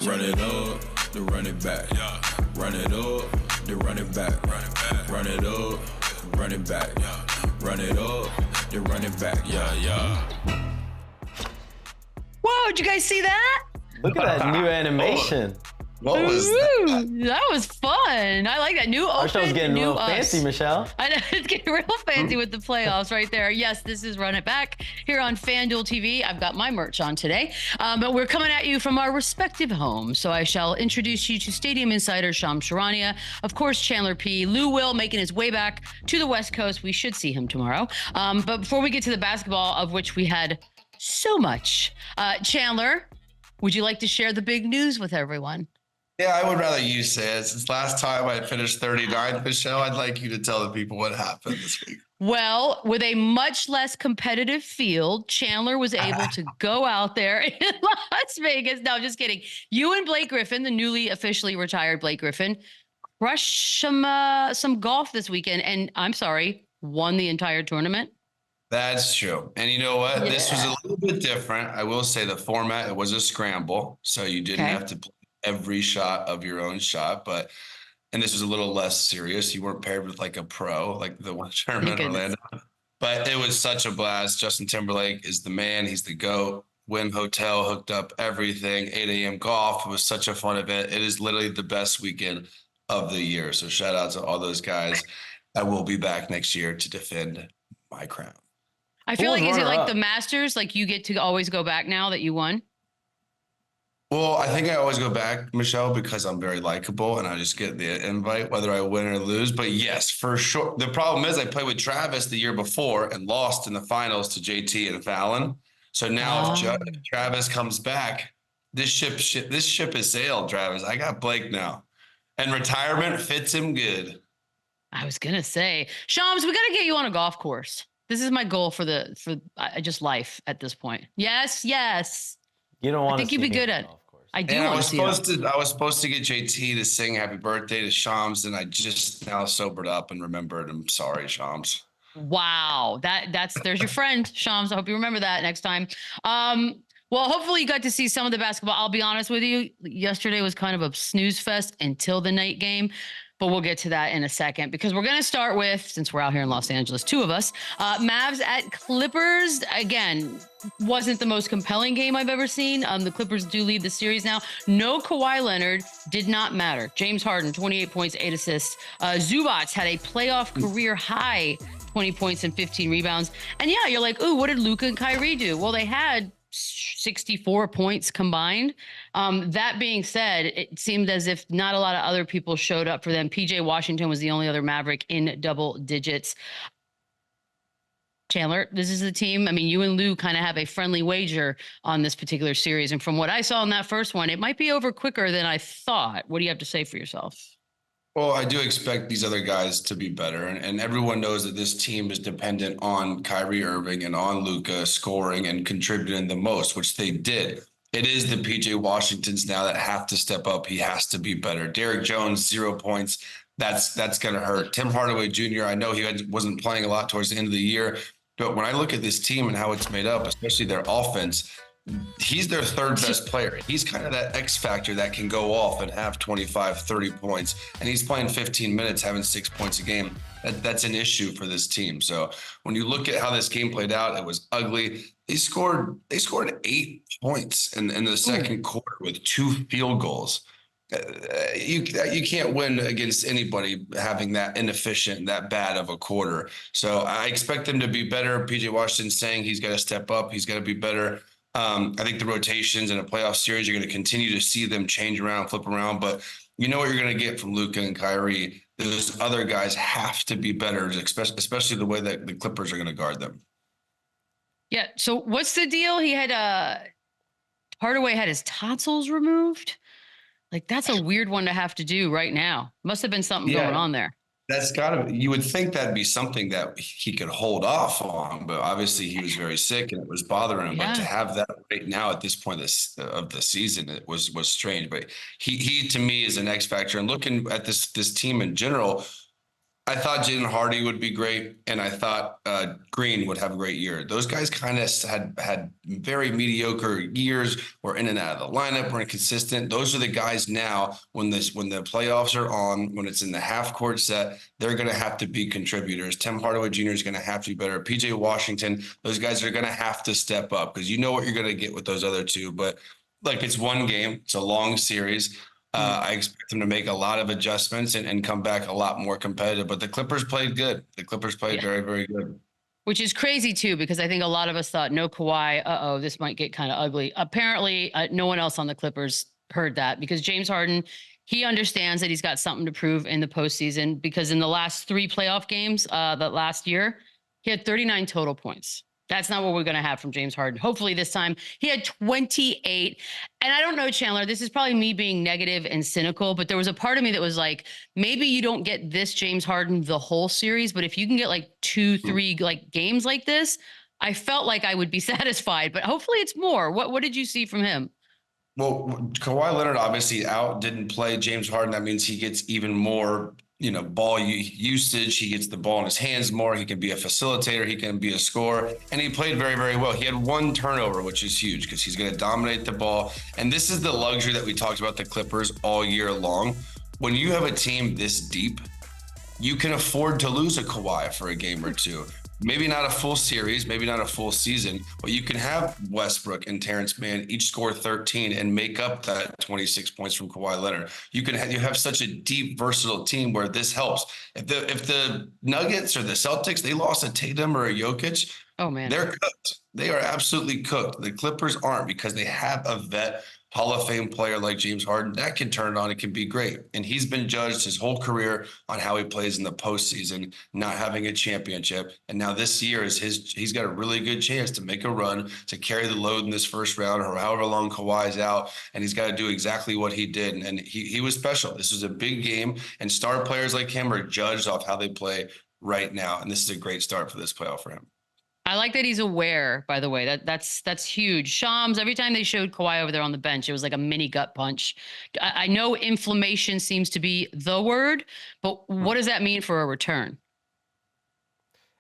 Run it up, then run it back. Run it up, then run it back. Run it up, run it back. Run it up, then run it back. Whoa, did you guys see that? Look at that new animation. What was that? That was fun. I like that. New Our open, show's getting new real us. fancy, Michelle. I know, it's getting real fancy with the playoffs right there. Yes, this is Run It Back here on FanDuel TV. I've got my merch on today, but we're coming at you from our respective homes. So I shall introduce you to Stadium Insider Shams Charania, of course, Chandler P. Lou Will making his way back to the West Coast. We should see him tomorrow. But before we get to the basketball, of which we had so much, Chandler, would you like to share the big news with everyone? Yeah, I would rather you say it. Since last time I finished 39th, Michelle, I'd like you to tell the people what happened this week. Well, with a much less competitive field, Chandler was able to go out there in Las Vegas. No, just kidding. You and Blake Griffin, the newly officially retired Blake Griffin, crushed some golf this weekend. And I'm sorry, won the entire tournament. That's true. And you know what? Yeah. This was a little bit different. I will say the format, it was a scramble. So you didn't have to play every shot of your own shot, and this was a little less serious. You weren't paired with like a pro, like the one tournament in Orlando, but it was such a blast. Justin Timberlake is the man. He's the GOAT. Wynn Hotel hooked up everything. 8 a.m. golf. It was such a fun event. It is literally the best weekend of the year. So shout out to all those guys. I will be back next year to defend my crown. I feel like, is it like the Masters? Like you get to always go back now that you won? Well, I think I always go back, Michelle, because I'm very likable and I just get the invite, whether I win or lose. But yes, for sure. The problem is I played with Travis the year before and lost in the finals to JT and Fallon. So now if Travis comes back, this ship has sailed, Travis. I got Blake now. And retirement fits him good. I was going to say, Shams, we got to get you on a golf course. This is my goal for just life at this point. Yes. You don't want to. I think you'd be good at it. I do want to see it. I was supposed to get JT to sing happy birthday to Shams, and I just now sobered up and remembered. I'm sorry, Shams. Wow. There's your friend, Shams. I hope you remember that next time. Well, hopefully you got to see some of the basketball. I'll be honest with you. Yesterday was kind of a snooze fest until the night game. But we'll get to that in a second because we're going to start with, since we're out here in Los Angeles, two of us, Mavs at Clippers. Again, wasn't the most compelling game I've ever seen. The Clippers do lead the series now. No Kawhi Leonard, did not matter. James Harden, 28 points, 8 assists. Zubac had a playoff career high 20 points and 15 rebounds. And yeah, you're like, ooh, what did Luka and Kyrie do? Well, they had 64 points combined. That being said, it seemed as if not a lot of other people showed up for them. PJ Washington was the only other Maverick in double digits. Chandler, this is the team. I mean, you and Lou kind of have a friendly wager on this particular series. And from what I saw in that first one, it might be over quicker than I thought. What do you have to say for yourself? Well, I do expect these other guys to be better. And everyone knows that this team is dependent on Kyrie Irving and on Luka scoring and contributing the most, which they did. It is the PJ Washingtons now that have to step up. He has to be better. Derrick Jones, 0 points. That's going to hurt. Tim Hardaway Jr., I know he wasn't playing a lot towards the end of the year, but when I look at this team and how it's made up, especially their offense, he's their third best player. He's kind of that X factor that can go off and have 25, 30 points. And he's playing 15 minutes, having 6 points a game. That's an issue for this team. So when you look at how this game played out, it was ugly. They scored 8 points in the second quarter with 2 field goals. You can't win against anybody having that inefficient, that bad of a quarter. So I expect them to be better. PJ Washington's saying he's got to step up. He's got to be better. I think the rotations in a playoff series, you're going to continue to see them change around, flip around. But you know what you're going to get from Luka and Kyrie. Those other guys have to be better, especially the way that the Clippers are going to guard them. Yeah. So what's the deal? He had Hardaway had his tonsils removed. Like, that's a weird one to have to do right now. Must have been something going on there. That's got to, you would think that'd be something that he could hold off on, but obviously he was very sick and it was bothering him. Yeah. But to have that right now at this point of the season, it was strange. But he to me is an X factor. And looking at this team in general, I thought Jaden Hardy would be great, and I thought Green would have a great year. Those guys kind of had very mediocre years, were in and out of the lineup, were inconsistent. Those are the guys now when the playoffs are on, when it's in the half court set, they're going to have to be contributors. Tim Hardaway Jr. is going to have to be better. PJ Washington, those guys are going to have to step up because you know what you're going to get with those other two. But like it's one game, it's a long series. I expect them to make a lot of adjustments and come back a lot more competitive. But the Clippers played good. The Clippers played very, very good. Which is crazy, too, because I think a lot of us thought, no Kawhi, this might get kind of ugly. Apparently, no one else on the Clippers heard that because James Harden, he understands that he's got something to prove in the postseason because in the last 3 playoff games that last year, he had 39 total points. That's not what we're going to have from James Harden. Hopefully this time he had 28. And I don't know, Chandler, this is probably me being negative and cynical, but there was a part of me that was like, maybe you don't get this James Harden the whole series, but if you can get like 2-3 like games like this, I felt like I would be satisfied, but hopefully it's more. What did you see from him? Well, Kawhi Leonard obviously out, didn't play. James Harden, that means he gets even more ball usage. He gets the ball in his hands more. He can be a facilitator. He can be a scorer. And he played very, very well. He had 1 turnover, which is huge because he's going to dominate the ball. And this is the luxury that we talked about the Clippers all year long. When you have a team this deep, you can afford to lose a Kawhi for a game or two. Maybe not a full series, maybe not a full season, but you can have Westbrook and Terrence Mann each score 13 and make up that 26 points from Kawhi Leonard. You have such a deep, versatile team where this helps. If the Nuggets or the Celtics, they lost a Tatum or a Jokic, oh man, they're cooked. They are absolutely cooked. The Clippers aren't because they have a vet Hall of Fame player like James Harden that can turn it on. It can be great. And he's been judged his whole career on how he plays in the postseason, not having a championship. And now this year he's got a really good chance to make a run, to carry the load in this first round or however long Kawhi's out. And he's got to do exactly what he did. And he was special. This was a big game. And star players like him are judged off how they play right now. And this is a great start for this playoff for him. I like that he's aware, by the way. That's huge. Shams, every time they showed Kawhi over there on the bench, it was like a mini gut punch. I know inflammation seems to be the word, but what does that mean for a return?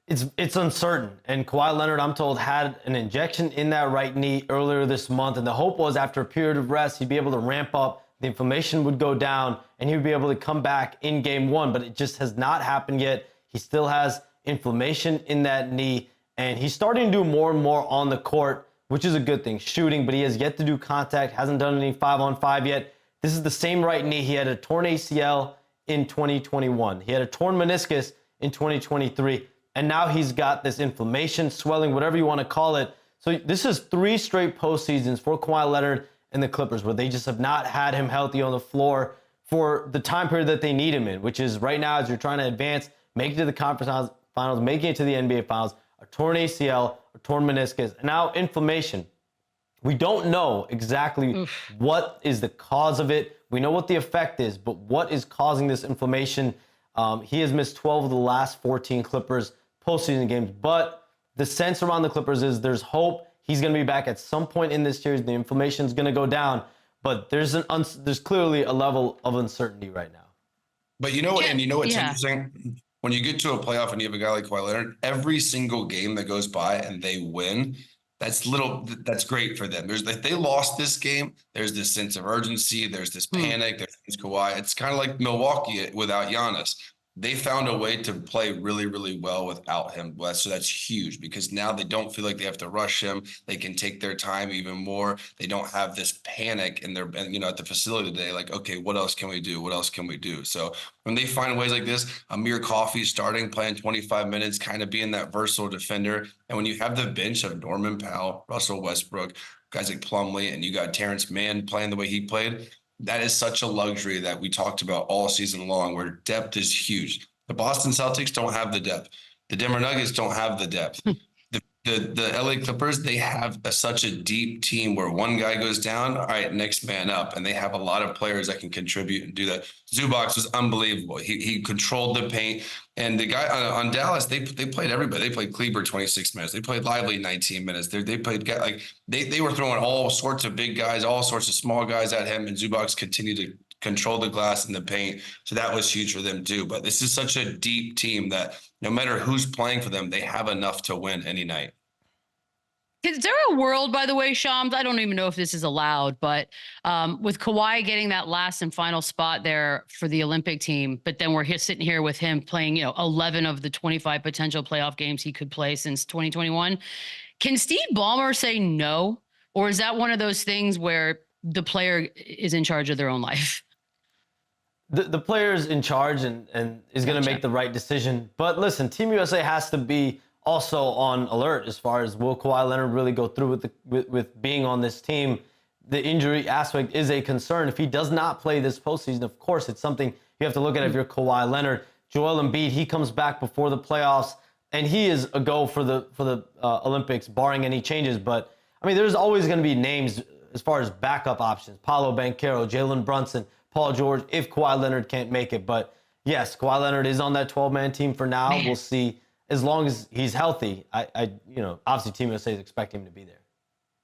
It's uncertain. And Kawhi Leonard, I'm told, had an injection in that right knee earlier this month. And the hope was after a period of rest, he'd be able to ramp up, the inflammation would go down, and he would be able to come back in game 1. But it just has not happened yet. He still has inflammation in that knee. And he's starting to do more and more on the court, which is a good thing, shooting, but he has yet to do contact, hasn't done any 5-on-5 yet. This is the same right knee. He had a torn ACL in 2021. He had a torn meniscus in 2023. And now he's got this inflammation, swelling, whatever you want to call it. So this is 3 straight postseasons for Kawhi Leonard and the Clippers where they just have not had him healthy on the floor for the time period that they need him in, which is right now as you're trying to advance, make it to the conference finals, making it to the NBA finals, a torn ACL, a torn meniscus, and now inflammation. We don't know exactly what is the cause of it. We know what the effect is, but what is causing this inflammation? He has missed 12 of the last 14 Clippers postseason games, but the sense around the Clippers is there's hope. He's going to be back at some point in this series. The inflammation is going to go down, but there's clearly a level of uncertainty right now. But you know what? And you know what's interesting? When you get to a playoff and you have a guy like Kawhi Leonard, every single game that goes by and they win, that's great for them. If they lost this game, there's this sense of urgency, there's this panic, there's Kawhi. It's kind of like Milwaukee without Giannis. They found a way to play really, really well without him. So that's huge because now they don't feel like they have to rush him. They can take their time even more. They don't have this panic in their, at the facility today, like, okay, what else can we do? What else can we do? So when they find ways like this, Amir Coffey starting, playing 25 minutes, kind of being that versatile defender. And when you have the bench of Norman Powell, Russell Westbrook, guys like Plumlee, and you got Terrence Mann playing the way he played, that is such a luxury that we talked about all season long, where depth is huge. The Boston Celtics don't have the depth. The Denver Nuggets don't have the depth. The LA Clippers, they have such a deep team where one guy goes down, all right, next man up. And they have a lot of players that can contribute and do that. Zubac was unbelievable. He controlled the paint. And the guy on Dallas, they played everybody. They played Kleber 26 minutes. They played Lively 19 minutes. They played they were throwing all sorts of big guys, all sorts of small guys at him. And Zubac continued to control the glass in the paint. So that was huge for them too. But this is such a deep team that no matter who's playing for them, they have enough to win any night. Is there a world, by the way, Shams? I don't even know if this is allowed, but with Kawhi getting that last and final spot there for the Olympic team, but then we're here sitting here with him playing, 11 of the 25 potential playoff games he could play since 2021. Can Steve Ballmer say no? Or is that one of those things where the player is in charge of their own life? The player's in charge and is going to make the right decision. But listen, Team USA has to be also on alert as far as will Kawhi Leonard really go through with being on this team. The injury aspect is a concern. If he does not play this postseason, of course, it's something you have to look at if you're Kawhi Leonard. Joel Embiid, he comes back before the playoffs, and he is a go for the Olympics, barring any changes. But, I mean, there's always going to be names as far as backup options. Paolo Banchero, Jalen Brunson, Paul George, if Kawhi Leonard can't make it. But, yes, Kawhi Leonard is on that 12-man team for now. We'll see. As long as he's healthy, obviously Team USA is expecting him to be there.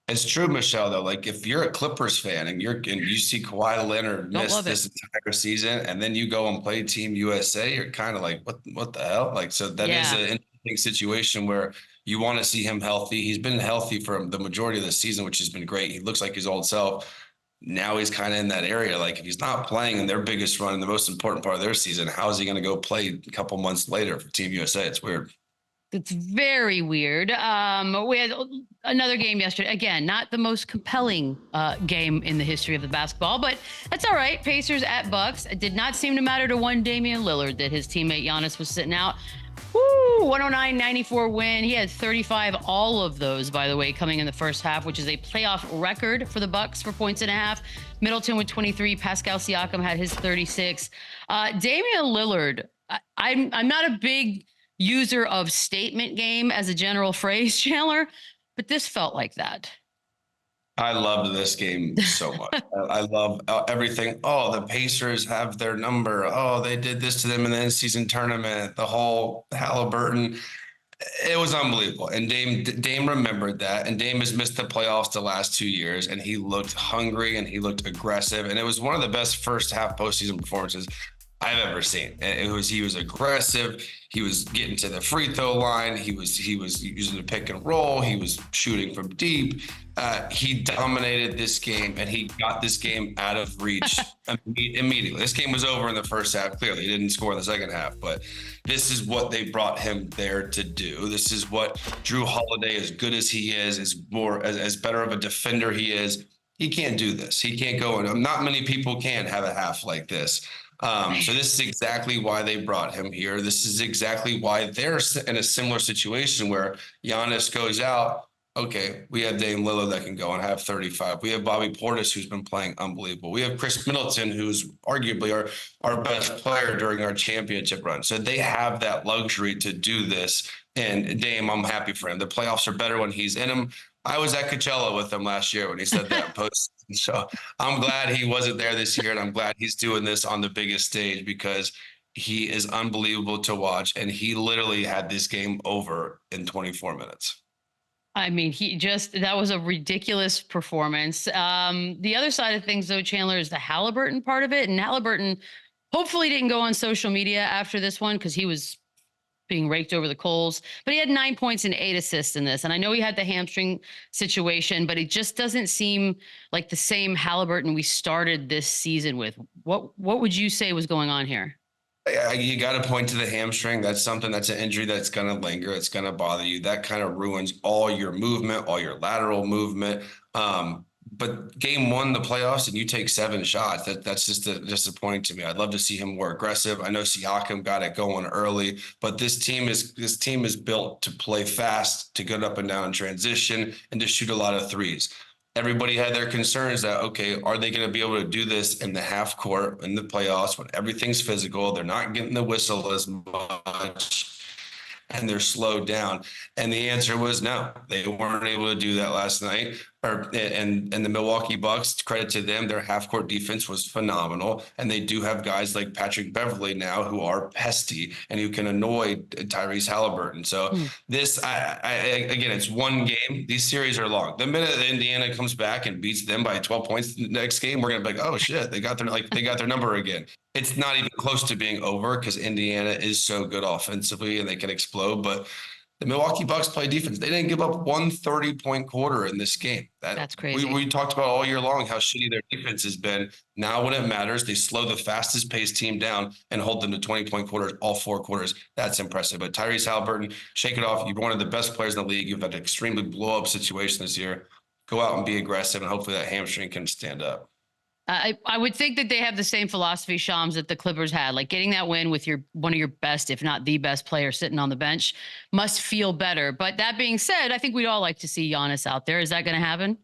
It's true, Michelle, though. Like, if you're a Clippers fan and you see Kawhi Leonard miss this entire season, and then you go and play Team USA, you're kind of like, what the hell? Like, so that is an interesting situation where you want to see him healthy. He's been healthy for the majority of the season, which has been great. He looks like his old self. Now he's kind of in that area. Like, if he's not playing in their biggest run, the most important part of their season, how is he going to go play a couple months later for Team USA? It's weird. It's very weird. We had another game yesterday. Again, not the most compelling game in the history of the basketball, but that's all right. Pacers at Bucks. It did not seem to matter to one Damian Lillard that his teammate Giannis was sitting out. Woo, 109-94 win. He had 35, all of those, by the way, coming in the first half, which is a playoff record for the Bucks for points and a half. Middleton with 23. Pascal Siakam had his 36. Damian Lillard, I'm not a big user of statement game as a general phrase, Chandler, but this felt like that. I loved this game so much. I love everything. Oh, the Pacers have their number. Oh, they did this to them in the in-season tournament. The whole Haliburton. It was unbelievable. And Dame remembered that. And Dame has missed the playoffs the last 2 years. And he looked hungry and he looked aggressive. And it was one of the best first half postseason performances I've ever seen. He was aggressive. He was getting to the free throw line. He was using the pick and roll. He was shooting from deep. He dominated this game, and he got this game out of reach immediately. This game was over in the first half. Clearly, he didn't score in the second half, but this is what they brought him there to do. This is what Drew Holiday, as good as he is as better of a defender he is. He can't do this. He can't go in. Not many people can have a half like this. So this is exactly why they brought him here. This is exactly why they're in a similar situation where Giannis goes out. Okay, we have Dame Lillard that can go and have 35. We have Bobby Portis, who's been playing unbelievable. We have Chris Middleton, who's arguably our best player during our championship run. So they have that luxury to do this. And Dame, I'm happy for him. The playoffs are better when he's in them. I was at Coachella with him last year when he said that post. So I'm glad he wasn't there this year, and I'm glad he's doing this on the biggest stage because he is unbelievable to watch, and he literally had this game over in 24 minutes. I mean, that was a ridiculous performance. The other side of things, though, Chandler, is the Haliburton part of it. And Haliburton hopefully didn't go on social media after this one because he was being raked over the coals, but he had 9 points and 8 assists in this. And I know he had the hamstring situation, but it just doesn't seem like the same Haliburton we started this season with. What would you say was going on here? You got to point to the hamstring. That's an injury that's going to linger. It's going to bother you. That kind of ruins all your movement, all your lateral movement. But game one, the playoffs, and you take 7 shots. That's just disappointing to me. I'd love to see him more aggressive. I know Siakam got it going early, but this team is built to play fast, to get up and down in transition, and to shoot a lot of threes. Everybody had their concerns that, okay, are they going to be able to do this in the half court in the playoffs when everything's physical? They're not getting the whistle as much. And they're slowed down. And the answer was no. They weren't able to do that last night. and the Milwaukee Bucks, credit to them, their half court defense was phenomenal. And they do have guys like Patrick Beverley now who are pesty and who can annoy Tyrese Haliburton. So this, again, it's one game. These series are long. The minute Indiana comes back and beats them by 12 points the next game, we're going to be like, oh shit, they got their number again. It's not even close to being over because Indiana is so good offensively and they can explode. But the Milwaukee Bucks play defense. They didn't give up one 30-point quarter in this game. That's crazy. We talked about all year long how shitty their defense has been. Now when it matters, they slow the fastest paced team down and hold them to 20-point quarters, all 4 quarters. That's impressive. But Tyrese Haliburton, shake it off. You're one of the best players in the league. You've had an extremely blow-up situation this year. Go out and be aggressive, and hopefully that hamstring can stand up. I would think that they have the same philosophy, Shams, that the Clippers had. Like getting that win with one of your best, if not the best player sitting on the bench must feel better. But that being said, I think we'd all like to see Giannis out there. Is that going to happen?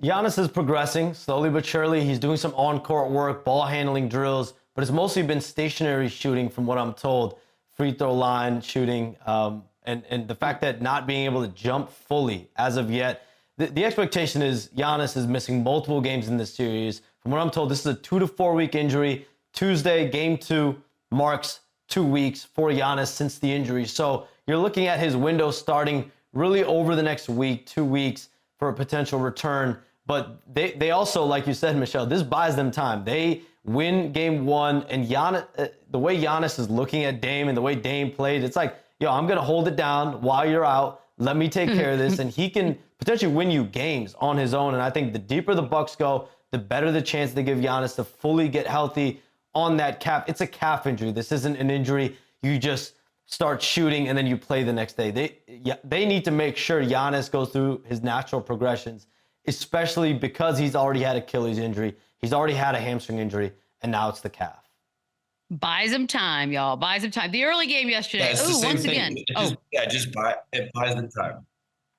Giannis is progressing slowly but surely. He's doing some on-court work, ball handling drills, but it's mostly been stationary shooting from what I'm told, free throw line shooting, and the fact that not being able to jump fully as of yet. The expectation is Giannis is missing multiple games in this series. From what I'm told, this is a 2 to 4 week injury. Tuesday, game 2 marks 2 weeks for Giannis since the injury. So you're looking at his window starting really over the next week, 2 weeks for a potential return. But they also, like you said, Michelle, this buys them time. They win game 1, and Giannis, the way Giannis is looking at Dame and the way Dame played, it's like, yo, I'm going to hold it down while you're out. Let me take care of this. And he can potentially win you games on his own. And I think the deeper the Bucks go, the better the chance they give Giannis to fully get healthy on that calf. It's a calf injury. This isn't an injury you just start shooting and then you play the next day. They need to make sure Giannis goes through his natural progressions, especially because he's already had Achilles injury. He's already had a hamstring injury, and now it's the calf. Buys him time, y'all. Buys him time. The early game yesterday. Yeah, Once again. It buys them time.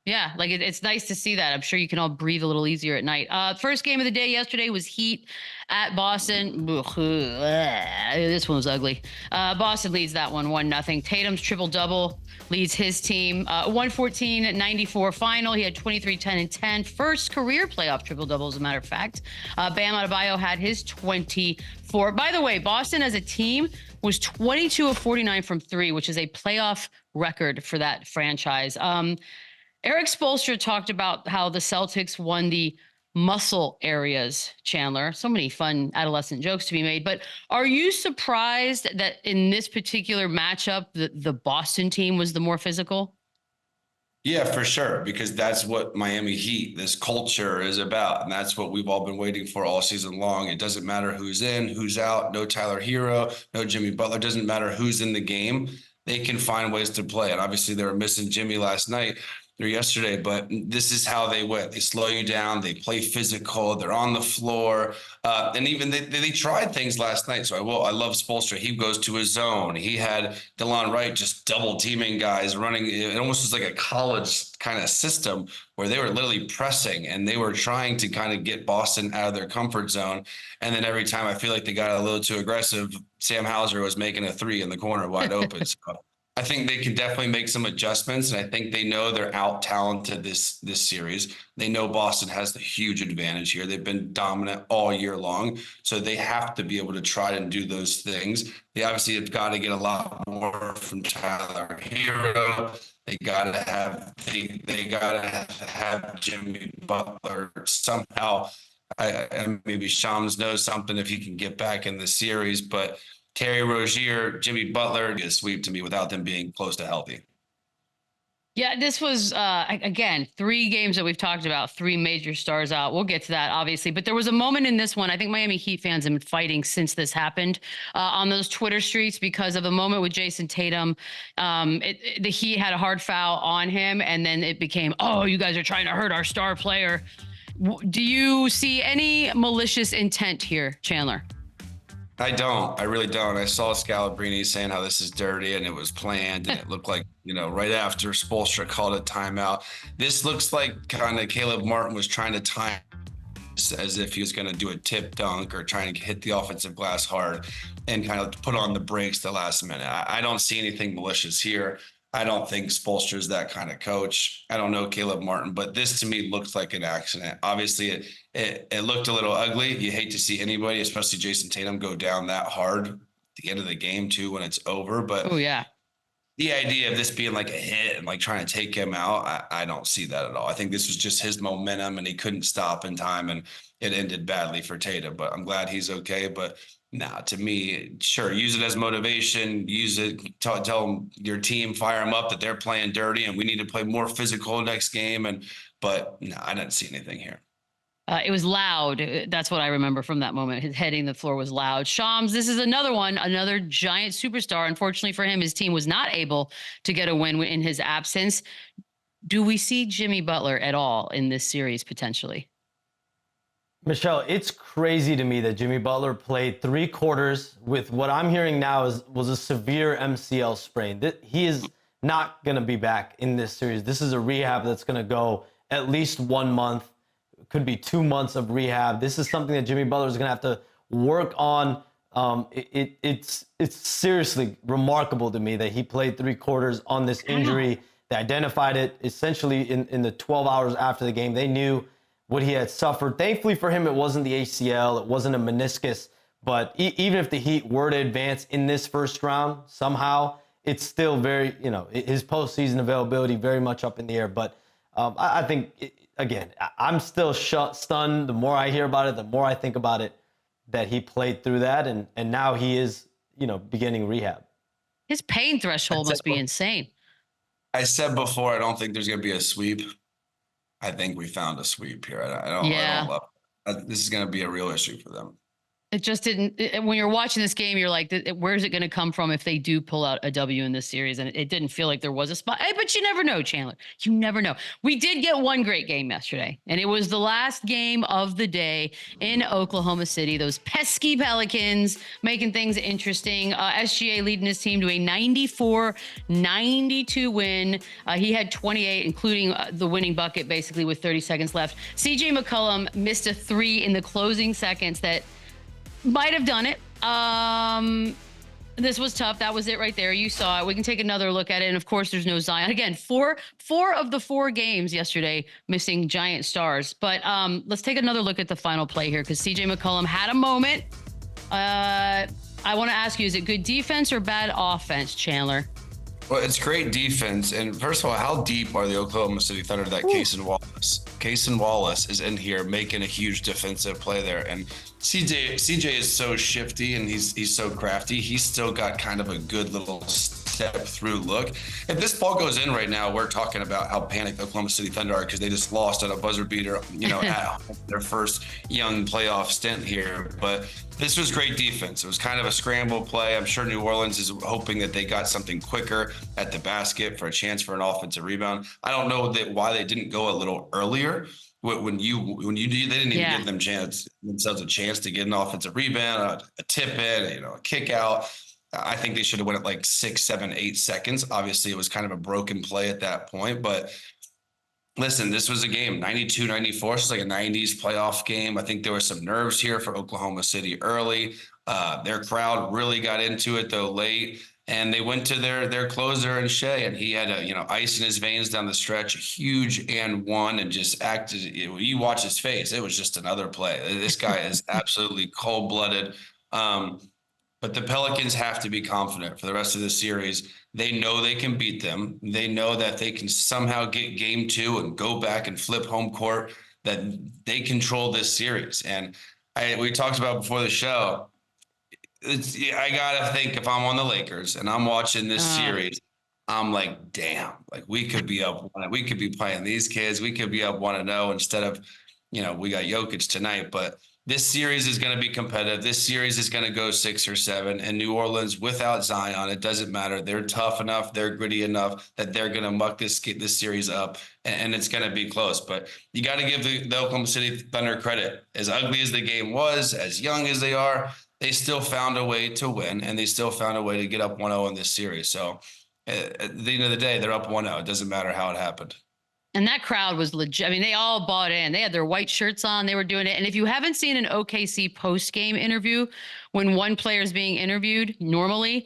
Yeah, like it's nice to see that. I'm sure you can all breathe a little easier at night. First game of the day yesterday was Heat at Boston. This one was ugly. Boston leads that one 1-0. Tatum's triple-double leads his team. 114-94 final. He had 23, 10, and 10. First career playoff triple-double, as a matter of fact. Bam Adebayo had his 24. By the way, Boston as a team was 22 of 49 from 3, which is a playoff record for that franchise. Eric Spoelstra talked about how the Celtics won the muscle areas, Chandler. So many fun adolescent jokes to be made. But are you surprised that in this particular matchup, the Boston team was the more physical? Yeah, for sure, because that's what Miami Heat, this culture is about. And that's what we've all been waiting for all season long. It doesn't matter who's in, who's out, no Tyler Hero, no Jimmy Butler, doesn't matter who's in the game. They can find ways to play. And obviously they were missing Jimmy last night or yesterday, but this is how they went. They slow you down. They play physical. They're on the floor. And even they tried things last night. So I love Spoelstra. He goes to his zone. He had DeLon Wright just double teaming guys running. It almost was like a college kind of system where they were literally pressing and they were trying to kind of get Boston out of their comfort zone. And then every time I feel like they got a little too aggressive, Sam Hauser was making a 3 in the corner wide open. So I think they can definitely make some adjustments, and I think they know they're out-talented this series. They know Boston has the huge advantage here. They've been dominant all year long, so they have to be able to try and do those things. They obviously have got to get a lot more from Tyler Hero. They got to have Jimmy Butler somehow. And maybe Shams knows something if he can get back in the series, but Terry Rozier, Jimmy Butler is a sweep to me without them being close to healthy. Yeah, this was, again, 3 games that we've talked about, 3 major stars out. We'll get to that, obviously. But there was a moment in this one, I think Miami Heat fans have been fighting since this happened on those Twitter streets because of a moment with Jason Tatum. The Heat had a hard foul on him, and then it became, oh, you guys are trying to hurt our star player. Do you see any malicious intent here, Chandler? I don't. I really don't. I saw Scalabrine saying how this is dirty and it was planned and it looked like, right after Spoelstra called a timeout. This looks like kind of Caleb Martin was trying to time as if he was going to do a tip dunk or trying to hit the offensive glass hard and kind of put on the brakes the last minute. I don't see anything malicious here. I don't think Spoelstra's that kind of coach. I don't know Caleb Martin, but this to me looked like an accident. Obviously, it looked a little ugly. You hate to see anybody, especially Jason Tatum, go down that hard at the end of the game too when it's over. But Oh yeah. the idea of this being like a hit and like trying to take him out, I don't see that at all. I think this was just his momentum and he couldn't stop in time and it ended badly for Tatum, but I'm glad he's okay. But nah, to me, sure, use it as motivation, use it, tell your team, fire them up that they're playing dirty and we need to play more physical next game. But no, I didn't see anything here. It was loud. That's what I remember from that moment. His heading the floor was loud. Shams, this is another one, another giant superstar. Unfortunately for him, his team was not able to get a win in his absence. Do we see Jimmy Butler at all in this series potentially? Michelle, it's crazy to me that Jimmy Butler played 3 quarters with what I'm hearing now was a severe MCL sprain. He is not going to be back in this series. This is a rehab that's going to go at least 1 month. Could be 2 months of rehab. This is something that Jimmy Butler is going to have to work on. It's seriously remarkable to me that he played 3 quarters on this injury. They identified it essentially in the 12 hours after the game. They knew what he had suffered. Thankfully for him, it wasn't the ACL. It wasn't a meniscus. But even if the Heat were to advance in this first round somehow, it's still very, his postseason availability very much up in the air. But I think... Again, I'm still stunned. The more I hear about it, the more I think about it, that he played through that, and now he is, beginning rehab. His pain threshold must be insane. I said before, I don't think there's going to be a sweep. I think we found a sweep here. I don't love it. This is going to be a real issue for them. It just didn't. When you're watching this game, you're like, where's it going to come from if they do pull out a W in this series? And it didn't feel like there was a spot. Hey, but you never know, Chandler. You never know. We did get one great game yesterday, and it was the last game of the day in Oklahoma City. Those pesky Pelicans making things interesting. SGA leading his team to a 94-92 win. He had 28, including the winning bucket, basically with 30 seconds left. CJ McCollum missed a 3 in the closing seconds that might have done it. This was tough. That was it right there. You saw it. We can take another look at it. And of course, there's no Zion. Again, four of the 4 games yesterday missing giant stars. But let's take another look at the final play here because CJ McCollum had a moment. I want to ask you, is it good defense or bad offense, Chandler? Well, it's great defense. And first of all, how deep are the Oklahoma City Thunder that Cason Wallace? Cason Wallace is in here making a huge defensive play there. And CJ is so shifty and he's so crafty. He's still got kind of a good little step through look. If this ball goes in right now, we're talking about how panicked the Oklahoma City Thunder are because they just lost on a buzzer beater, at their first young playoff stint here. But this was great defense. It was kind of a scramble play. I'm sure New Orleans is hoping that they got something quicker at the basket for a chance for an offensive rebound. I don't know why they didn't go a little earlier. When you do, they didn't even give themselves a chance to get an offensive rebound, a tip in, a kick out. I think they should have went at like 6, 7, 8 seconds. Obviously, it was kind of a broken play at that point, but listen, this was a game, 92-94. It's like a 90s playoff game. I think there were some nerves here for Oklahoma City early. Their crowd really got into it, though, late. And they went to their closer and Shea, and he had ice in his veins down the stretch, a huge and one, and just acted. You watch his face; it was just another play. This guy is absolutely cold-blooded. But the Pelicans have to be confident for the rest of the series. They know they can beat them. They know that they can somehow get game 2 and go back and flip home court. That they control this series. And we talked about before the show. I gotta think if I'm on the Lakers and I'm watching this series, I'm like, damn, like we could be up. We could be playing these kids. We could be up 1-0 instead of, we got Jokic tonight. But this series is going to be competitive. This series is going to go 6 or 7. And New Orleans, without Zion, it doesn't matter. They're tough enough. They're gritty enough that they're going to muck this series up, and it's going to be close. But you got to give the Oklahoma City Thunder credit. As ugly as the game was, as young as they are, they still found a way to win, and they still found a way to get up 1-0 in this series. So at the end of the day, they're up 1-0. It doesn't matter how it happened. And that crowd was legit. I mean, they all bought in. They had their white shirts on. They were doing it. And if you haven't seen an OKC post-game interview, when one player is being interviewed, normally,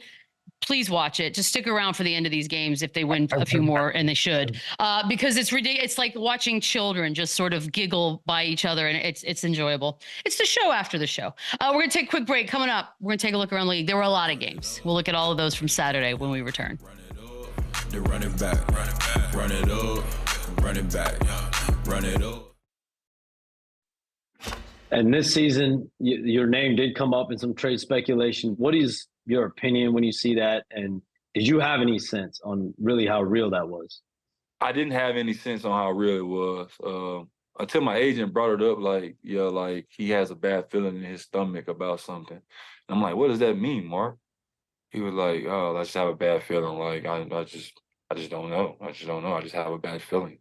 please watch it. Just stick around for the end of these games if they win a few more, and they should, because it's ridiculous. It's like watching children just sort of giggle by each other, and it's enjoyable. It's the show after the show. We're going to take a quick break. Coming up, we're going to take a look around the league. There were a lot of games. We'll look at all of those from Saturday when we return. They run it back, run it up, run it back, run it up. And this season, your name did come up in some trade speculation. What is your opinion when you see that? And did you have any sense on really how real that was? I didn't have any sense on how real it was until my agent brought it up. Like, like he has a bad feeling in his stomach about something. And I'm like, what does that mean, Mark? He was like, oh, I just have a bad feeling. Like, I just don't know. I just don't know. I just have a bad feeling.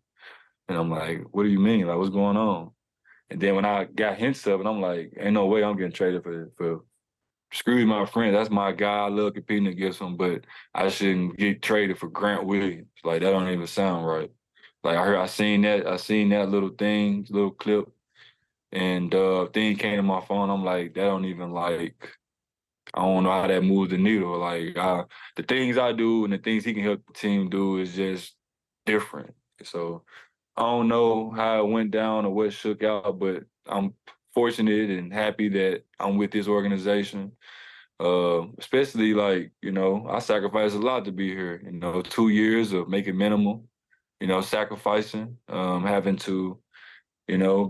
And I'm like, what do you mean? Like, what's going on? And then when I got hints of it, I'm like, ain't no way I'm getting traded for screw my friend. That's my guy. I love competing against him, but I shouldn't get traded for Grant Williams. Like, that don't even sound right. Like, I seen that little clip, and thing came to my phone. I'm like, that don't even, like, I don't know how that moves the needle. Like, the things I do and the things he can help the team do is just different. So I don't know how it went down or what shook out, but I'm fortunate and happy that I'm with this organization. Especially, like, I sacrificed a lot to be here. 2 years of making minimal, sacrificing, having to,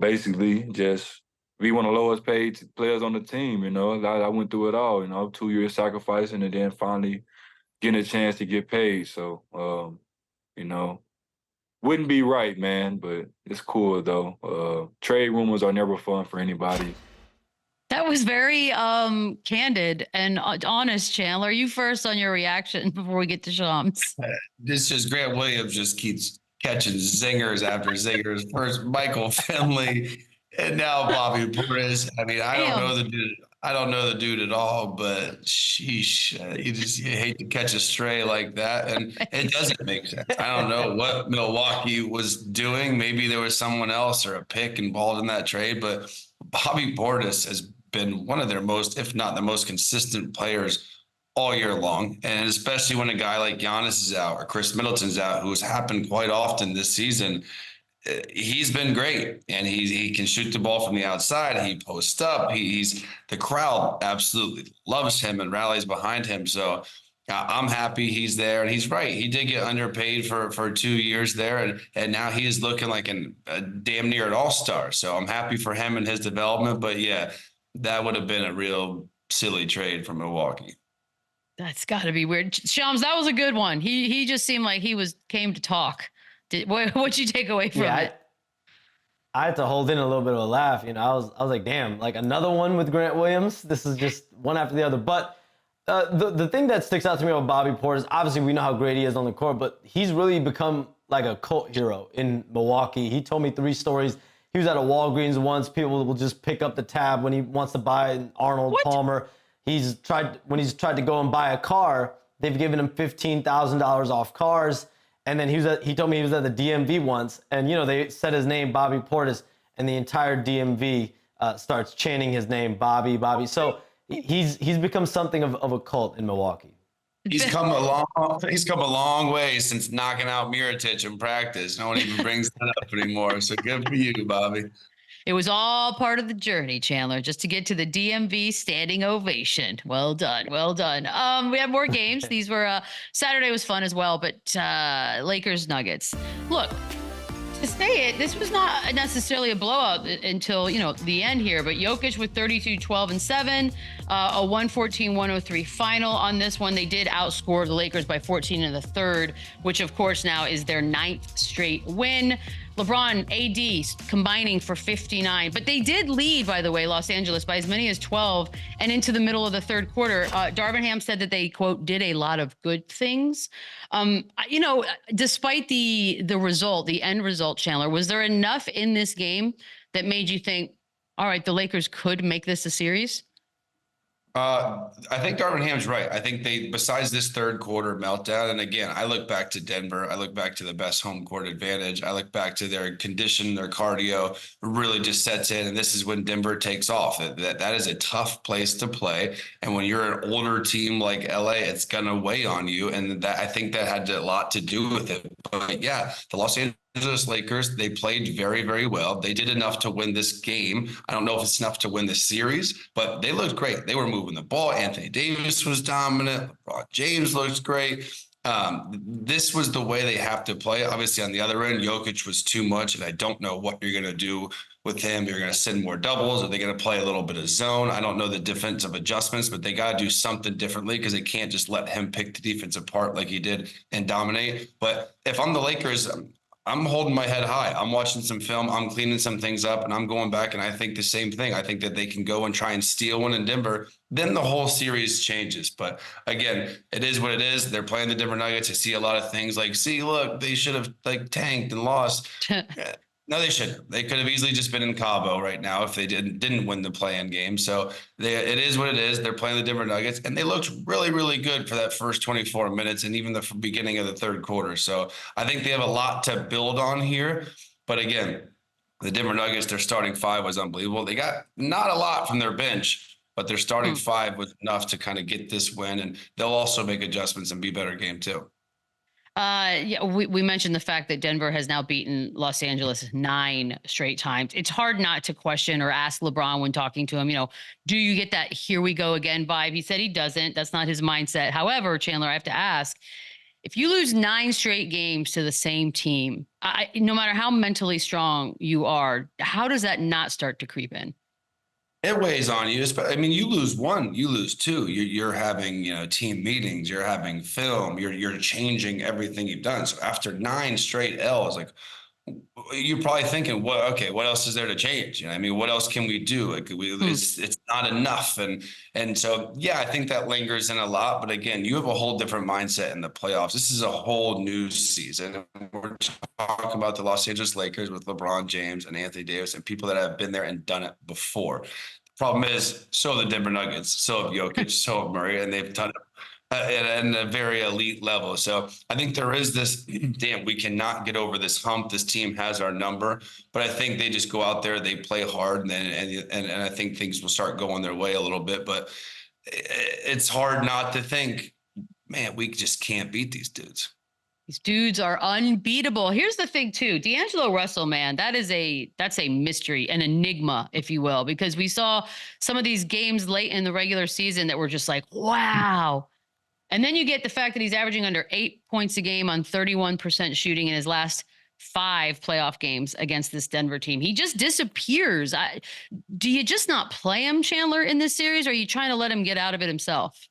basically just be one of the lowest paid players on the team. I went through it all, 2 years sacrificing and then finally getting a chance to get paid. So, wouldn't be right, man, but it's cool, though. Trade rumors are never fun for anybody. That was very candid and honest, Chandler. You first on your reaction before we get to Shams. This just Grant Williams just keeps catching zingers after zingers. First Michael Finley, and now Bobby Portis. I mean, I don't know the dude. I don't know the dude at all, but sheesh, you hate to catch a stray like that, and it doesn't make sense. I don't know what Milwaukee was doing. Maybe there was someone else or a pick involved in that trade, but Bobby Portis has been one of their most, if not the most consistent players all year long, and especially when a guy like Giannis is out or Chris Middleton's out, who has happened quite often this season. He's been great, and he can shoot the ball from the outside. He posts up. He's the crowd absolutely loves him and rallies behind him. So I'm happy he's there, and he's right. He did get underpaid for 2 years there, and now he is looking like a damn near an all-star. So I'm happy for him and his development. But yeah, that would have been a real silly trade from Milwaukee. That's got to be weird. Shams, that was a good one. He just seemed like he came to talk. What'd you take away from it? I had to hold in a little bit of a laugh. I was like, damn, like another one with Grant Williams. This is just one after the other. But the thing that sticks out to me about Bobby Portis, obviously we know how great he is on the court, but he's really become like a cult hero in Milwaukee. He told me 3 stories. He was at a Walgreens once. People will just pick up the tab when he wants to buy an Arnold Palmer. When he's tried to go and buy a car, they've given him $15,000 off cars. And then he told me he was at the DMV once, and they said his name, Bobby Portis, and the entire DMV starts chanting his name, Bobby. So he's become something of a cult in Milwaukee. He's come a long way since knocking out Mirotic in practice. No one even brings that up anymore. So good for you, Bobby. It was all part of the journey, Chandler, just to get to the DMV standing ovation. Well done. Well done. We have more games. These were Saturday was fun as well, but Lakers Nuggets. Look, to say it, this was not necessarily a blowout until, the end here, but Jokic with 32, 12, and 7, a 114-103 final on this one. They did outscore the Lakers by 14 in the third, which of course now is their 9th straight win. LeBron, AD combining for 59. But they did lead, by the way, Los Angeles by as many as 12 and into the middle of the third quarter. Darvin Ham said that they, quote, did a lot of good things. Despite the result, the end result, Chandler, was there enough in this game that made you think, all right, the Lakers could make this a series? I think Darvinham's right. I think they, besides this third quarter meltdown, and again, I look back to Denver. I look back to the best home court advantage. I look back to their condition, their cardio really just sets in, and this is when Denver takes off. That is a tough place to play, and when you're an older team like LA, it's gonna weigh on you, and that I think that had a lot to do with it. But yeah, the Los Angeles Lakers, they played very, very well. They did enough to win this game. I don't know if it's enough to win the series, but they looked great. They were moving the ball. Anthony Davis was dominant. LeBron James looked great. This was the way they have to play. Obviously, on the other end, Jokic was too much, and I don't know what you're going to do with him. You're going to send more doubles. Are they going to play a little bit of zone? I don't know the defensive adjustments, but they got to do something differently because they can't just let him pick the defense apart like he did and dominate. But if I'm the Lakers, I'm holding my head high. I'm watching some film. I'm cleaning some things up, and I'm going back, and I think the same thing. I think that they can go and try and steal one in Denver. Then the whole series changes. But again, it is what it is. They're playing the Denver Nuggets. I see a lot of things like, see, look, they should have like tanked and lost. No, they shouldn't. They could have easily just been in Cabo right now if they didn't win the play-in game. So it is what it is. They're playing the Denver Nuggets, and they looked really, really good for that first 24 minutes and even the beginning of the third quarter. So I think they have a lot to build on here. But again, the Denver Nuggets, their starting five was unbelievable. They got not a lot from their bench, but their starting five was enough to kind of get this win, and they'll also make adjustments and be better game too. Yeah, we mentioned the fact that Denver has now beaten Los Angeles 9 straight times. It's hard not to question or ask LeBron when talking to him, do you get that here we go again vibe? He said he doesn't. That's not his mindset. However, Chandler, I have to ask, if you lose 9 straight games to the same team, no matter how mentally strong you are, how does that not start to creep in? It weighs on you. I mean, you lose one, you lose two. You're having, team meetings. You're having film. You're changing everything you've done. So after 9 straight L's, like you're probably thinking, what else is there to change? I mean, what else can we do? Like it's not enough. And so, yeah, I think that lingers in a lot. But again, you have a whole different mindset in the playoffs. This is a whole new season. We're talking about the Los Angeles Lakers with LeBron James and Anthony Davis and people that have been there and done it before. Problem is, so the Denver Nuggets, so have Jokic, so have Murray, and they've done it at a very elite level. So I think there is this, we cannot get over this hump. This team has our number, but I think they just go out there, they play hard, and I think things will start going their way a little bit. But it's hard not to think, man, we just can't beat these dudes. These dudes are unbeatable. Here's the thing too, D'Angelo Russell, man, that's a mystery, an enigma, if you will, because we saw some of these games late in the regular season that were just like, wow. And then you get the fact that he's averaging under 8 points a game on 31% shooting in his last 5 playoff games against this Denver team. He just disappears. Do you just not play him, Chandler, in this series? Or are you trying to let him get out of it himself?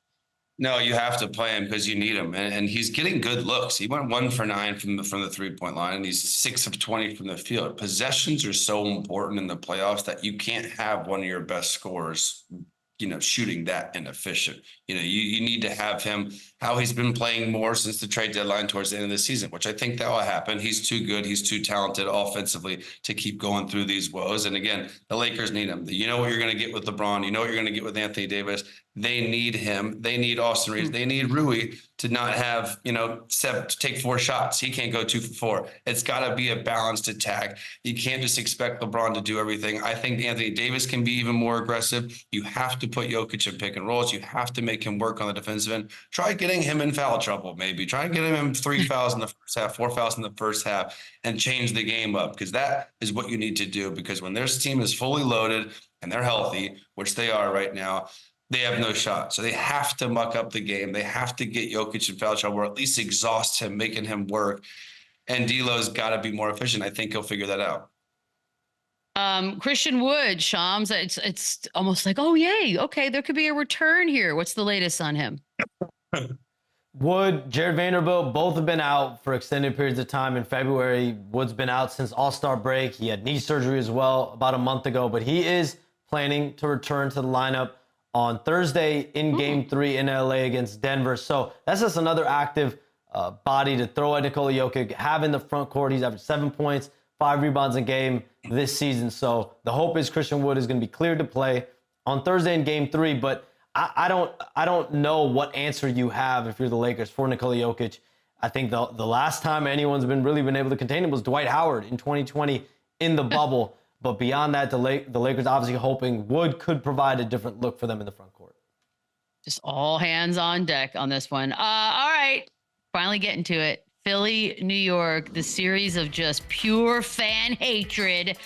No, you have to play him because you need him, and he's getting good looks. He went 1 for 9 from the 3-point line, and he's 6 of 20 from the field. Possessions are so important in the playoffs that you can't have one of your best scorers, shooting that inefficient. You need to have him, how he's been playing more since the trade deadline towards the end of the season, which I think that will happen. He's too good. He's too talented offensively to keep going through these woes. And again, the Lakers need him. You know what you're going to get with LeBron. You know what you're going to get with Anthony Davis. They need him. They need Austin Reeves. They need Rui to not have, to take 4 shots. He can't go 2 for 4. It's got to be a balanced attack. You can't just expect LeBron to do everything. I think Anthony Davis can be even more aggressive. You have to put Jokic in pick and rolls. You have to make him work on the defensive end. Try getting him in foul trouble, maybe. Try and get him in 3 fouls in the first half, 4 fouls in the first half, and change the game up, because that is what you need to do. Because when their team is fully loaded and they're healthy, which they are right now, they have no shot. So they have to muck up the game. They have to get Jokic in foul trouble, or at least exhaust him, making him work. And D'Lo's got to be more efficient. I think he'll figure that out. Christian Wood, Shams, it's almost like, oh, yay. Okay, there could be a return here. What's the latest on him? Wood, Jared Vanderbilt, both have been out for extended periods of time. In February, Wood's been out since All-Star break. He had knee surgery as well about a month ago, but he is planning to return to the lineup on Thursday in Game 3 in LA against Denver. So that's just another active body to throw at Nikola Jokic, have in the front court. He's averaged 7 points, 5 rebounds a game this season. So the hope is Christian Wood is going to be cleared to play on Thursday in Game 3. But I don't know what answer you have if you're the Lakers for Nikola Jokic. I think the last time anyone's been able to contain him was Dwight Howard in 2020 in the bubble. But beyond that, the Lakers obviously hoping Wood could provide a different look for them in the front court. Just all hands on deck on this one. All right, finally getting to it. Philly, New York, the series of just pure fan hatred.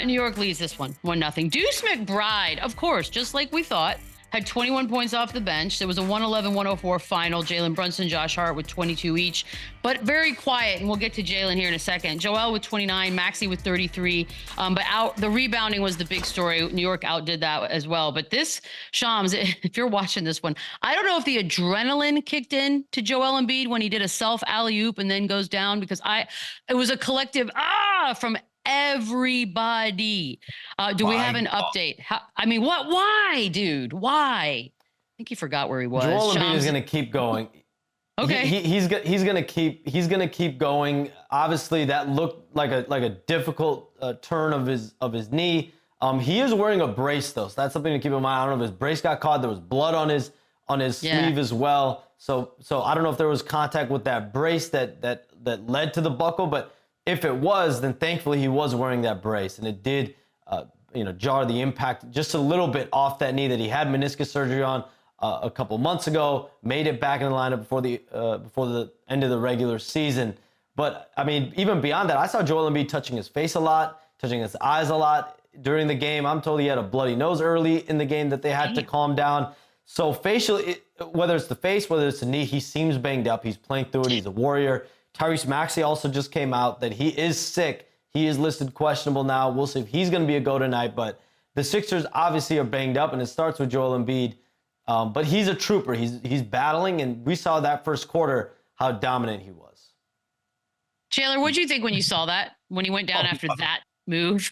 New York leads this one 1-0. Deuce McBride, of course, just like we thought, had 21 points off the bench. There was a 111-104 final. Jalen Brunson, Josh Hart with 22 each, but very quiet. And we'll get to Jalen here in a second. Joel with 29, Maxey with 33. But the rebounding was the big story. New York outdid that as well. But this, Shams, if you're watching this one, I don't know if the adrenaline kicked in to Joel Embiid when he did a self alley-oop and then goes down, because it was a collective from everybody. Do we have an update? Why, dude? Why? I think he forgot where he was. Joel Embiid is going to keep going. Okay. He's going to keep going. Obviously, that looked like a difficult turn of his knee. He is wearing a brace though, so that's something to keep in mind. I don't know if his brace got caught. There was blood on his sleeve as well. So I don't know if there was contact with that brace that led to the buckle, but if it was, then thankfully he was wearing that brace, and it did, jar the impact just a little bit off that knee that he had meniscus surgery on a couple months ago. Made it back in the lineup before the end of the regular season. But I mean, even beyond that, I saw Joel Embiid touching his face a lot, touching his eyes a lot during the game. I'm told he had a bloody nose early in the game that they had to calm down. So facially, whether it's the face, whether it's the knee, he seems banged up. He's playing through it. He's a warrior. Tyrese Maxey also just came out that he is sick. He is listed questionable now. We'll see if he's going to be a go tonight. But the Sixers obviously are banged up, and it starts with Joel Embiid. But he's a trooper. He's battling, and we saw that first quarter how dominant he was. Chandler, what did you think when you saw that, when he went down after that move?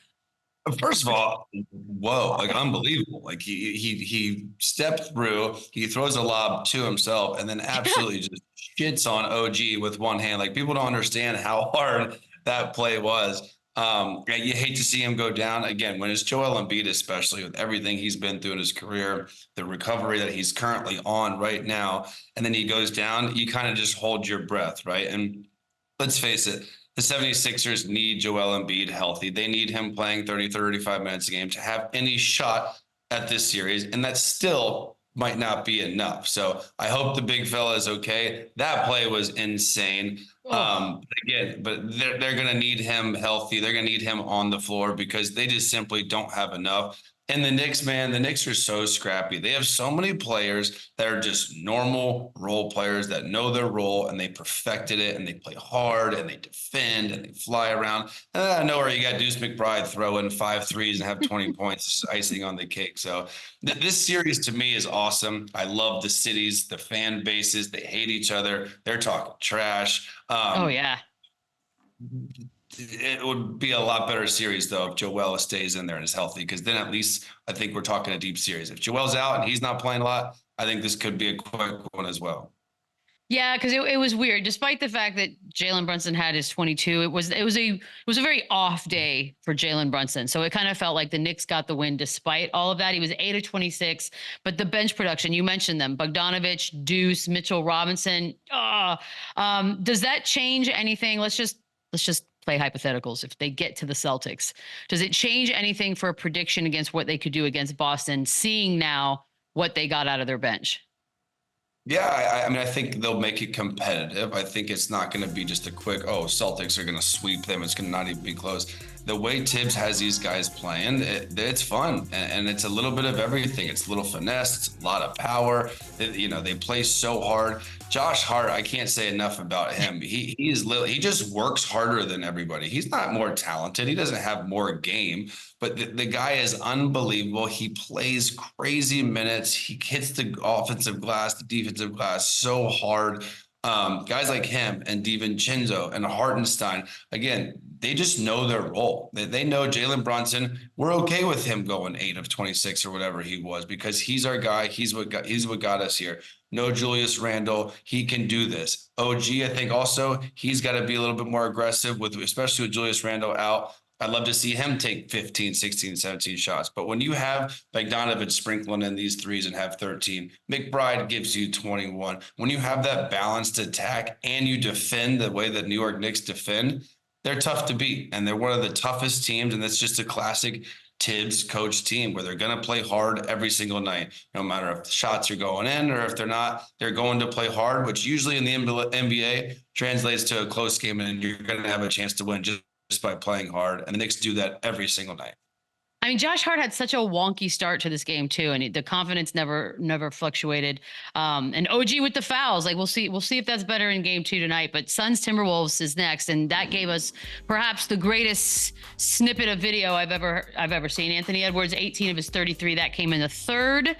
First of all, whoa, like unbelievable. Like he stepped through, he throws a lob to himself, and then absolutely just shits on OG with one hand. Like, people don't understand how hard that play was. You hate to see him go down again when it's Joel Embiid, especially with everything he's been through in his career, the recovery that he's currently on right now, and then he goes down. You kind of just hold your breath, right? And let's face it, the 76ers need Joel Embiid healthy. They need him playing 30, 35 minutes a game to have any shot at this series. And that still might not be enough. So I hope the big fella is okay. That play was insane. Again, but they're going to need him healthy. They're going to need him on the floor because they just simply don't have enough. And the Knicks, man, the Knicks are so scrappy. They have so many players that are just normal role players that know their role, and they perfected it, and they play hard, and they defend, and they fly around. And I know where you got Deuce McBride throw in 5 threes and have 20 points, icing on the cake. So this series to me is awesome. I love the cities, the fan bases. They hate each other. They're talking trash. Oh, yeah. It would be a lot better series, though, if Joel stays in there and is healthy, because then at least I think we're talking a deep series. If Joel's out and he's not playing a lot, I think this could be a quick one as well. Yeah, because it was weird. Despite the fact that Jalen Brunson had his 22, it was a very off day for Jalen Brunson. So it kind of felt like the Knicks got the win despite all of that. He was 8 of 26, but the bench production, you mentioned them: Bogdanovich, Deuce, Mitchell Robinson. Does that change anything? Let's just play hypotheticals. If they get to the Celtics, does it change anything for a prediction against what they could do against Boston, seeing now what they got out of their bench? Yeah, I mean, I think they'll make it competitive. I think it's not going to be just a quick, Celtics are going to sweep them. It's going to not even be close. The way Tibbs has these guys playing, it's fun. And it's a little bit of everything. It's a little finesse. It's a lot of power. They play so hard. Josh Hart, I can't say enough about him. He just works harder than everybody. He's not more talented. He doesn't have more game, but the guy is unbelievable. He plays crazy minutes. He hits the offensive glass, the defensive glass so hard. Guys like him and DiVincenzo and Hartenstein, again, they just know their role. They know Jalen Brunson. We're okay with him going 8 of 26 or whatever he was, because he's our guy. He's what got us here. No Julius Randle. He can do this. OG, I think also he's got to be a little bit more aggressive especially with Julius Randle out. I'd love to see him take 15, 16, 17 shots. But when you have Bogdanovic sprinkling in these threes and have 13, McBride gives you 21. When you have that balanced attack and you defend the way that New York Knicks defend, they're tough to beat. And they're one of the toughest teams. And that's just a classic Tibbs coach team where they're going to play hard every single night, no matter if the shots are going in or if they're not, they're going to play hard, which usually in the NBA translates to a close game and you're going to have a chance to win just by playing hard. And the Knicks do that every single night. I mean, Josh Hart had such a wonky start to this game too, and the confidence never fluctuated. And OG with the fouls, like we'll see if that's better in game 2 tonight. But Suns Timberwolves is next, and that gave us perhaps the greatest snippet of video I've ever seen. Anthony Edwards, 18 of his 33, that came in the third.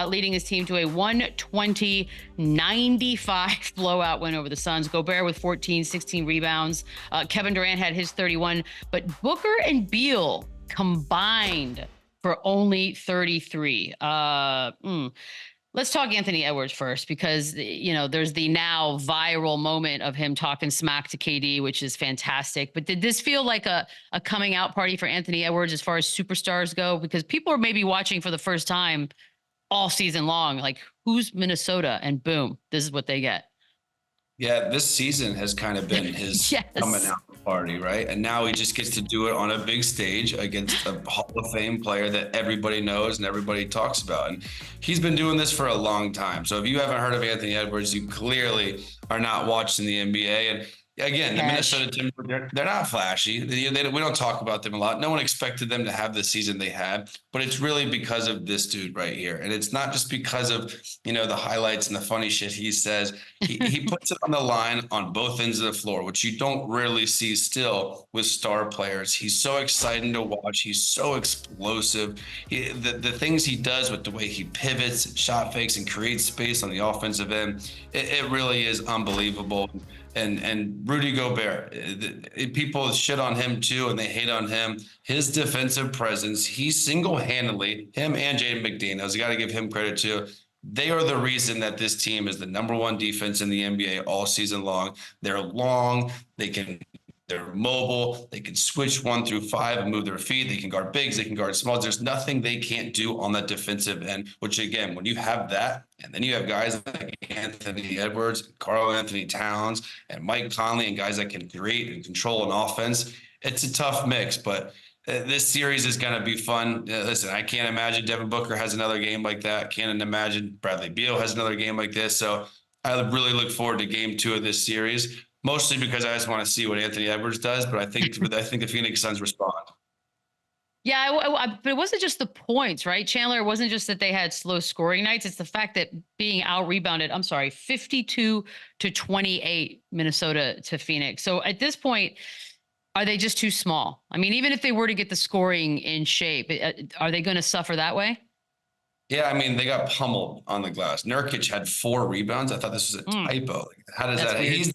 Leading his team to a 120-95 blowout win over the Suns. Gobert with 14, 16 rebounds. Kevin Durant had his 31, but Booker and Beal combined for only 33. Let's talk Anthony Edwards first, because there's the now viral moment of him talking smack to KD, which is fantastic. But did this feel like a coming out party for Anthony Edwards as far as superstars go? Because people are maybe watching for the first time all season long, like, who's Minnesota? And boom, this is what they get. Yeah, this season has kind of been his Yes. coming out party, right? And now he just gets to do it on a big stage against a Hall of Fame player that everybody knows and everybody talks about. And he's been doing this for a long time. So if you haven't heard of Anthony Edwards, you clearly are not watching the NBA. And again, the Minnesota Timberwolves, they're not flashy. We don't talk about them a lot. No one expected them to have the season they had, but it's really because of this dude right here. And it's not just because of, the highlights and the funny shit he says. He puts it on the line on both ends of the floor, which you don't rarely see still with star players. He's so exciting to watch. He's so explosive. The things he does with the way he pivots, shot fakes, and creates space on the offensive end, it really is unbelievable. And Rudy Gobert, people shit on him too, and they hate on him. His defensive presence, he single-handedly, him and Jaden McDaniels, you got to give him credit too. They are the reason that this team is the #1 defense in the NBA all season long. They're long, they're mobile, they can switch 1 through 5 and move their feet. They can guard bigs, they can guard smalls. There's nothing they can't do on that defensive end, which again, when you have that, and then you have guys like Anthony Edwards, Karl Anthony Towns, and Mike Conley, and guys that can create and control an offense, it's a tough mix, but this series is going to be fun. Listen, I can't imagine Devin Booker has another game like that. Can't imagine Bradley Beal has another game like this. So I really look forward to game 2 of this series. Mostly because I just want to see what Anthony Edwards does, but I think the Phoenix Suns respond. Yeah, but it wasn't just the points, right, Chandler? It wasn't just that they had slow scoring nights. It's the fact that being out-rebounded, 52-28 Minnesota to Phoenix. So at this point, are they just too small? I mean, even if they were to get the scoring in shape, are they going to suffer that way? Yeah, I mean, they got pummeled on the glass. Nurkic had 4 rebounds. I thought this was a typo. How does that? He's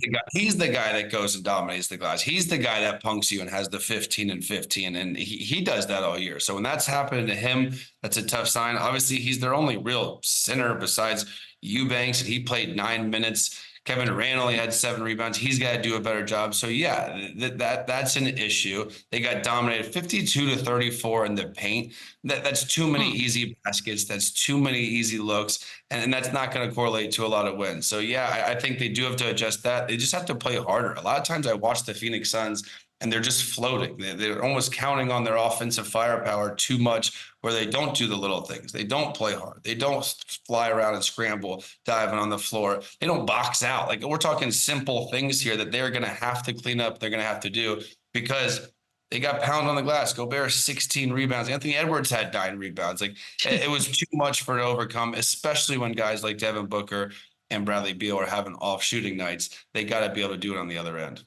the guy that goes and dominates the glass. He's the guy that punks you and has the 15 and 15, and he does that all year. So when that's happening to him, that's a tough sign. Obviously, he's their only real center besides Eubanks, and he played 9 minutes. Kevin Durant only had 7 rebounds. He's got to do a better job. So yeah, that's an issue. They got dominated 52-34 in the paint. That's too many easy baskets. That's too many easy looks, and that's not going to correlate to a lot of wins. So yeah, I think they do have to adjust that. They just have to play harder. A lot of times I watch the Phoenix Suns, and they're just floating. They're almost counting on their offensive firepower too much, where they don't do the little things. They don't play hard. They don't fly around and scramble, diving on the floor. They don't box out. Like, we're talking simple things here that they're going to have to clean up. They're going to have to do, because they got pounded on the glass. Gobert, 16 rebounds. Anthony Edwards had 9 rebounds. Like, it was too much for it to overcome, especially when guys like Devin Booker and Bradley Beal are having off shooting nights. They got to be able to do it on the other end.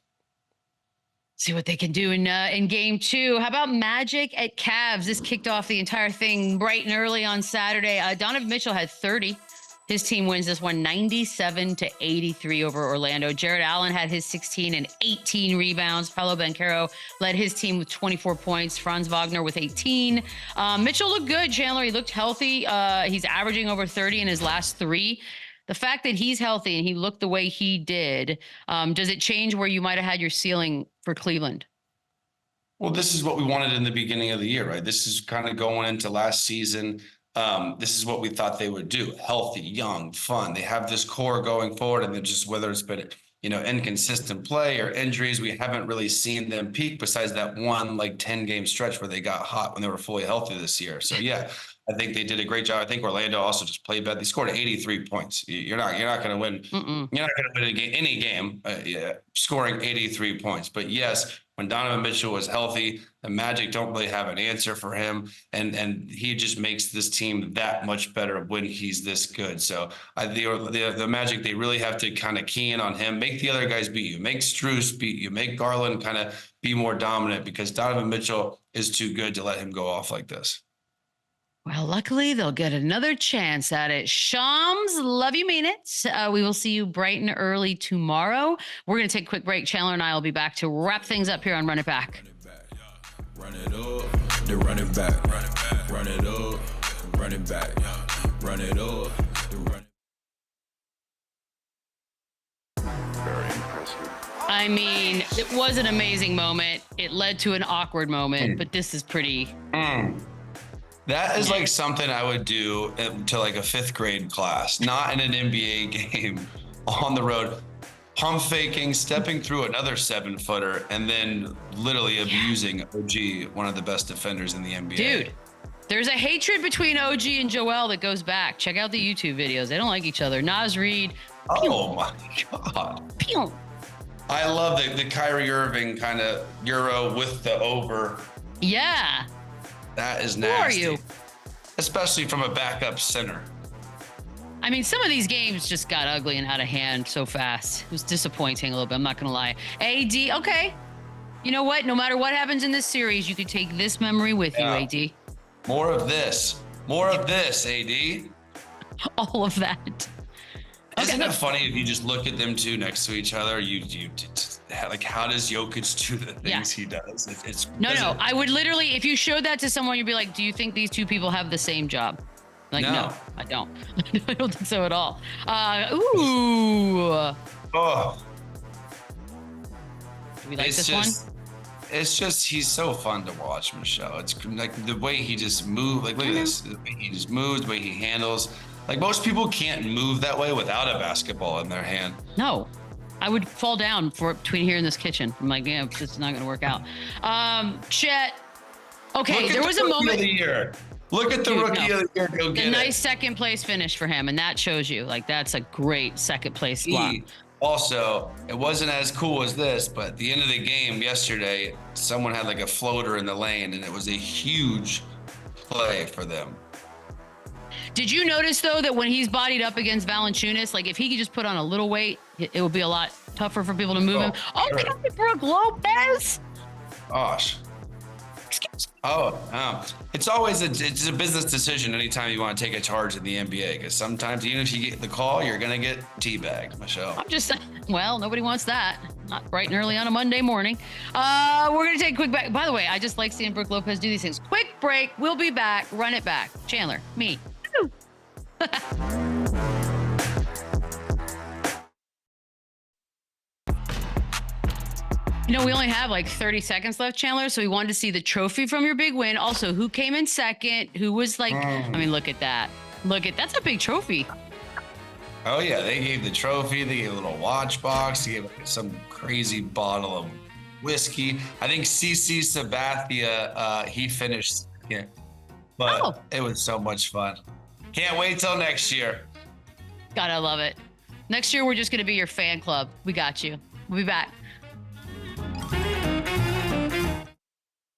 See what they can do in game 2. How about Magic at Cavs? This kicked off the entire thing bright and early on Saturday. Donovan Mitchell had 30. His team wins this one 97-83 over Orlando. Jared Allen had his 16 and 18 rebounds. Paolo Banchero led his team with 24 points. Franz Wagner with 18. Mitchell looked good, Chandler. He looked healthy. He's averaging over 30 in his last 3. The fact that he's healthy and he looked the way he did, does it change where you might have had your ceiling for Cleveland? Well, this is what we wanted in the beginning of the year, right? This is kind of going into last season. This is what we thought they would do. Healthy, young, fun. They have this core going forward, and then just whether it's been, inconsistent play or injuries, we haven't really seen them peak besides that one 10-game stretch where they got hot when they were fully healthy this year. So yeah, I think they did a great job. I think Orlando also just played bad. They scored 83 points. You're not going to win. You're not going to win any game scoring 83 points. But yes, when Donovan Mitchell was healthy, the Magic don't really have an answer for him, and he just makes this team that much better when he's this good. So the Magic, they really have to kind of key in on him, make the other guys beat you, make Strus beat you, make Garland kind of be more dominant, because Donovan Mitchell is too good to let him go off like this. Well, luckily, they'll get another chance at it. Shams, love you, mean it. We will see you bright and early tomorrow. We're going to take a quick break. Chandler and I will be back to wrap things up here on Run It Back. Run it up, then run it back. Run it back. Run it up, run it back. Run it up, then run it. Very impressive. I mean, it was an amazing moment. It led to an awkward moment, but this is pretty... That is like something I would do to like a 5th grade class, not in an NBA game, on the road, pump faking, stepping through another 7-footer, and then literally abusing OG, one of the best defenders in the NBA. Dude, there's a hatred between OG and Joel that goes back. Check out the YouTube videos. They don't like each other. Nas Reed. Oh my God. Pew. I love the Kyrie Irving kind of Euro with the over. Yeah. That is Who nasty. are you? Especially from a backup center. I mean, some of these games just got ugly and out of hand so fast. It was disappointing a little bit. I'm not going to lie. AD, okay. You know what? No matter what happens in this series, you could take this memory with you, AD. More of this. More of this, AD. All of that. Isn't it funny if you just look at them two next to each other? Like, how does Jokic do the things he does? It's no. I would literally, if you showed that to someone, you'd be like, "Do you think these two people have the same job?" Like, no I don't. I don't think so at all. Ooh. Oh. Do we like this one? It's just, he's so fun to watch, Michelle. It's like the way he just moves. Like, look at this. The way he just moves, the way he handles. Like, most people can't move that way without a basketball in their hand. No, I would fall down between here and this kitchen. I'm like, yeah, this is not going to work out. Chet. Okay, there was a moment. Look at the rookie of the year. Go get it. Nice second place finish for him, and that shows you, like, that's a great second place slot. Also, it wasn't as cool as this, but at the end of the game yesterday, someone had like a floater in the lane, and it was a huge play for them. Did you notice, though, that when he's bodied up against Valanciunas, like, if he could just put on a little weight, it would be a lot tougher for people to move him? Oh, sure. Brook Lopez. Gosh. It's always it's a business decision anytime you want to take a charge in the NBA, because sometimes even if you get the call, you're going to get teabagged, Michelle. I'm just saying, well, nobody wants that. Not bright and early on a Monday morning. We're going to take a quick break. By the way, I just like seeing Brook Lopez do these things. Quick break. We'll be back. Run it back. Chandler, me. You know, we only have like 30 seconds left, Chandler, so we wanted to see the trophy from your big win. Also, who came in second? Who was like, I mean, look at that. That's a big trophy. Oh, yeah. They gave the trophy. They gave a little watch box. They gave some crazy bottle of whiskey. I think CC Sabathia, he finished second. But it was so much fun. Can't wait till next year. God, I love it. Next year, we're just going to be your fan club. We got you. We'll be back.